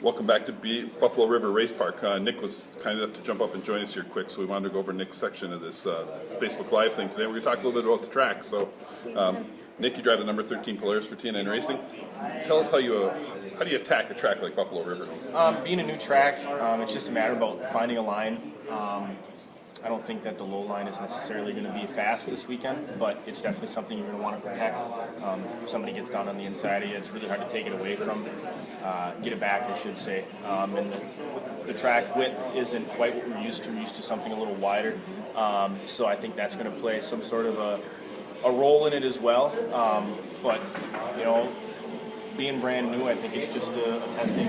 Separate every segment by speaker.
Speaker 1: Welcome back to Buffalo River Race Park. Nick was kind enough to jump up and join us here quick, so we wanted to go over Nick's section of this Facebook Live thing today. We're going to talk a little bit about the track. So, Nick, you drive the number 13 Polaris for TNN Racing. Tell us how do you attack a track like Buffalo River?
Speaker 2: Being a new track, it's just a matter about finding a line. I don't think that the low line is necessarily going to be fast this weekend, but it's definitely something you're going to want to protect. If somebody gets down on the inside of you, it's really hard to take it away from, get it back, I should say. And the track width isn't quite what we're used to. We're used to something a little wider. So I think that's going to play some sort of a role in it as well. But, you know, being brand new, I think it's just a testing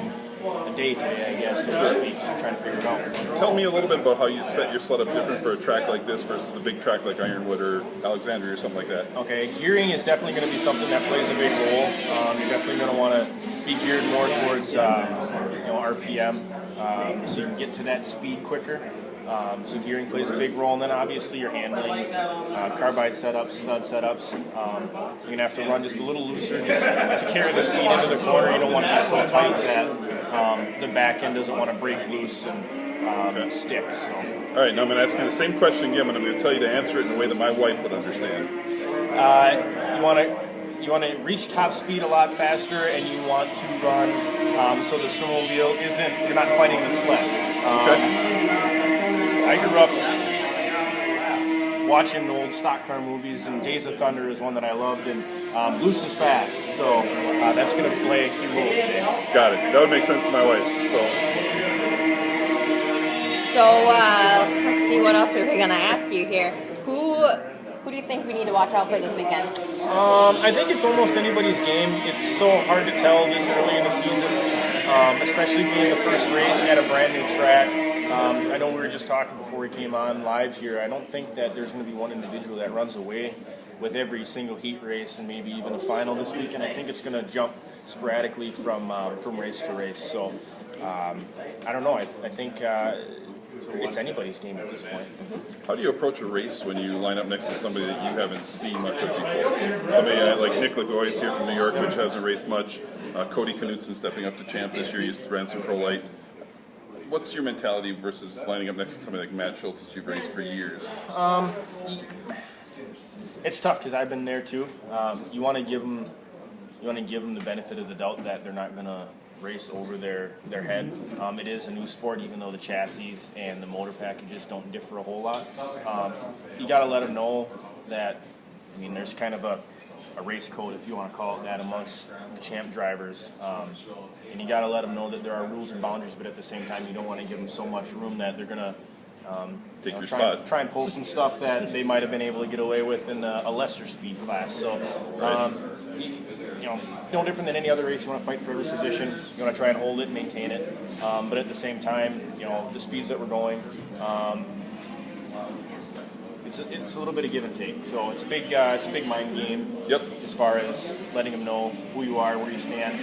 Speaker 2: day today, I guess, so to speak, trying to figure it out.
Speaker 1: Tell me a little bit about how you set your sled up different for a track like this versus a big track like Ironwood or Alexandria or something like that.
Speaker 2: Okay, gearing is definitely going to be something that plays a big role. You're definitely going to want to be geared more towards RPM, so you can get to that speed quicker. So gearing plays a big role, and then obviously your handling, carbide setups, stud setups. You're going to have to run just a little looser just to carry the speed into the corner. You don't want to be so tight that the back end doesn't want to break loose and stick. So.
Speaker 1: All right, now I'm going to ask you the same question again, but I'm going to tell you to answer it in a way that my wife would understand.
Speaker 2: You want to reach top speed a lot faster, and you want to run so the snowmobile you're not fighting the sled. I grew up watching the old stock car movies, and Days of Thunder is one that I loved, and loose is fast, so that's going to play a key role today.
Speaker 1: Got it. That would make sense to my wife.
Speaker 3: So let's see what else we're going to ask you here. Who do you think we need to watch out for this weekend?
Speaker 2: I think it's almost anybody's game. It's so hard to tell this early in the season, especially being the first race at a brand new track. I know we were just talking before we came on live here. I don't think that there's going to be one individual that runs away with every single heat race and maybe even a final this weekend. I think it's going to jump sporadically from race to race. So I don't know. I think it's anybody's game at this point.
Speaker 1: How do you approach a race when you line up next to somebody that you haven't seen much of before? Somebody like Nick Lagoy is here from New York, which hasn't raced much. Cody Knutson stepping up to champ this year. He ran some pro light. What's your mentality versus lining up next to somebody like Matt Schultz that you've raced for years?
Speaker 2: It's tough because I've been there too. You want to give them the benefit of the doubt that they're not going to race over their head. It is a new sport, even though the chassis and the motor packages don't differ a whole lot. You got to let them know that. I mean, there's kind of a race code, if you want to call it that, amongst the champ drivers. And you got to let them know that there are rules and boundaries, but at the same time, you don't want to give them so much room that they're going to
Speaker 1: take your spot.
Speaker 2: Try and pull some stuff that they might have been able to get away with in a lesser speed class. So, no different than any other race. You want to fight for every position. You want to try and hold it and maintain it. But at the same time, the speeds that we're going, it's a little bit of give and take. So it's a big mind game.
Speaker 1: Yep.
Speaker 2: As far as letting them know who you are, where you stand.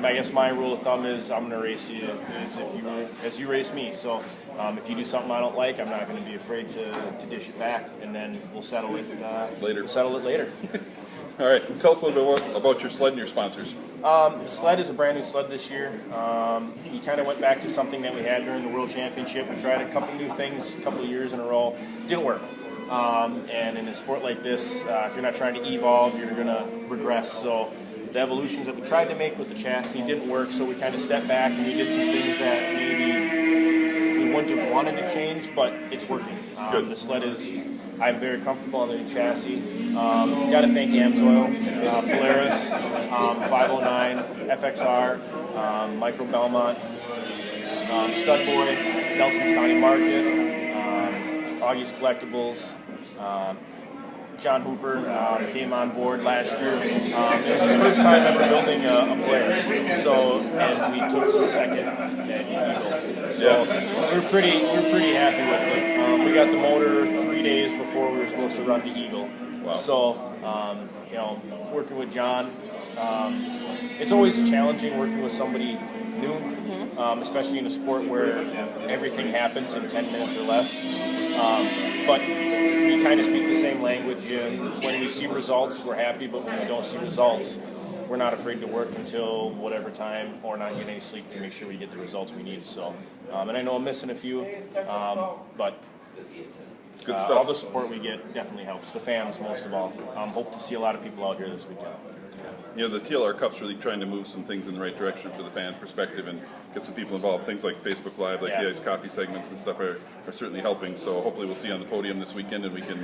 Speaker 2: I guess my rule of thumb is I'm going to race you as you race me. So if you do something I don't like, I'm not going to be afraid to dish it back, and then we'll settle it later. We'll settle it later.
Speaker 1: All right. Tell us a little bit about your sled and your sponsors.
Speaker 2: The sled is a brand new sled this year. We kind of went back to something that we had during the World Championship. We tried a couple new things a couple of years in a row. Didn't work. And in a sport like this, if you're not trying to evolve, you're going to regress. So the evolutions that we tried to make with the chassis didn't work, so we kind of stepped back and we did some things that maybe we wouldn't have wanted to change, but it's working. The sled I'm very comfortable on the new chassis. Got to thank Amsoil, Polaris, 509, FXR, Micro Belmont, Stud Boy, Nelson's County Market, Augie's Collectibles, John Hooper came on board last year. It was his first time ever building a Polaris, and we took second at Eagle. So we're pretty happy with it. We got the motor 3 days before we were supposed to run the Eagle.
Speaker 1: Wow.
Speaker 2: So working with John, it's always challenging working with somebody new, especially in a sport where everything happens in 10 minutes or less. But we kind of speak the same language, and when we see results, we're happy, but when we don't see results, we're not afraid to work until whatever time or not get any sleep to make sure we get the results we need. So, and I know I'm missing a few, but
Speaker 1: Good stuff.
Speaker 2: all the support we get definitely helps. The fans, most of all. Hope to see a lot of people out here this weekend.
Speaker 1: You know, the TLR Cup's really trying to move some things in the right direction for the fan perspective and get some people involved. Things like Facebook Live, like the Iced Coffee segments and stuff are certainly helping. So hopefully we'll see you on the podium this weekend and we can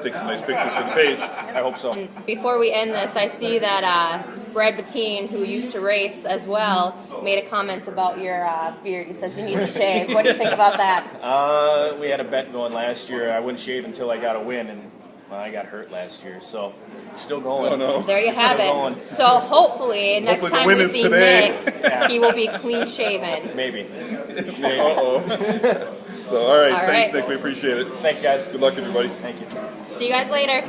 Speaker 1: take some nice pictures for the page.
Speaker 2: I hope so.
Speaker 3: And before we end this, I see that Brad Bettine, who used to race as well, made a comment about your beard. He says you need to shave. What do you think about that?
Speaker 2: We had a bet going last year. I wouldn't shave until I got a win, and I got hurt last year. So it's still going.
Speaker 1: Oh, no.
Speaker 3: There you have
Speaker 2: Still
Speaker 3: it.
Speaker 2: going.
Speaker 3: So hopefully next
Speaker 1: Hopefully the
Speaker 3: time
Speaker 1: win
Speaker 3: we
Speaker 1: is
Speaker 3: see
Speaker 1: today.
Speaker 3: Nick, he will be clean shaven.
Speaker 2: Maybe.
Speaker 1: Uh-oh. So, all right.
Speaker 3: All
Speaker 1: Thanks,
Speaker 3: right.
Speaker 1: Nick. We appreciate it.
Speaker 2: Thanks, guys.
Speaker 1: Good luck, everybody.
Speaker 2: Thank you.
Speaker 3: See you guys later.